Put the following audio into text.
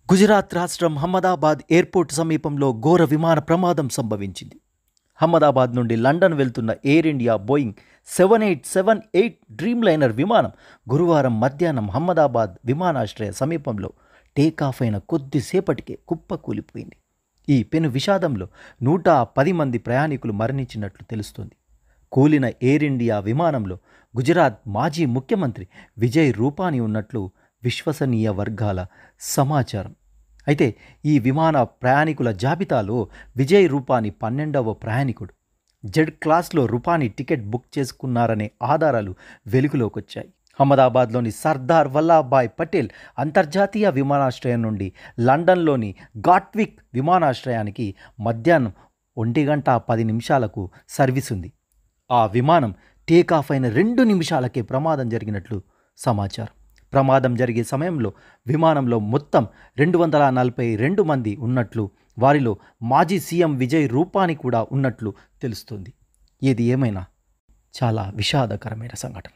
గుజరాత్ రాష్ట్రం అహ్మదాబాద్ ఎయిర్పోర్ట్ సమీపంలో ఘోర విమాన ప్రమాదం సంభవించింది. అహ్మదాబాద్ నుండి లండన్ వెళ్తున్న ఎయిర్ ఇండియా బోయింగ్ 7878 డ్రీమ్లైనర్ విమానం గురువారం మధ్యాహ్నం అహ్మదాబాద్ విమానాశ్రయ సమీపంలో టేకాఫ్ అయిన కొద్దిసేపటికే కుప్పకూలిపోయింది. ఈ పెను విషాదంలో 110 మంది ప్రయాణికులు మరణించినట్లు తెలుస్తోంది. కూలిన ఎయిర్ ఇండియా విమానంలో గుజరాత్ మాజీ ముఖ్యమంత్రి విజయ్ రూపానీ ఉన్నట్లు విశ్వసనీయ వర్గాల సమాచారం. అయితే ఈ విమాన ప్రయాణికుల జాబితాలో విజయ్ రూపానీ 12వ ప్రయాణికుడు. జెడ్ క్లాస్లో రూపానీ టికెట్ బుక్ చేసుకున్నారనే ఆధారాలు వెలుగులోకొచ్చాయి. అహ్మదాబాద్లోని సర్దార్ వల్లభాయ్ పటేల్ అంతర్జాతీయ విమానాశ్రయం నుండి లండన్లోని గాట్విక్ విమానాశ్రయానికి మధ్యాహ్నం 1:10 సర్వీస్ ఉంది. ఆ విమానం టేకాఫ్ అయిన 2 నిమిషాలకే ప్రమాదం జరిగినట్లు సమాచారం. ప్రమాదం జరిగే సమయంలో విమానంలో మొత్తం 242 మంది ఉన్నట్లు, వారిలో మాజీ సీఎం విజయ్ రూపానీ కూడా ఉన్నట్లు తెలుస్తుంది. ఏది ఏమైనా చాలా విషాదకరమైన సంఘటన.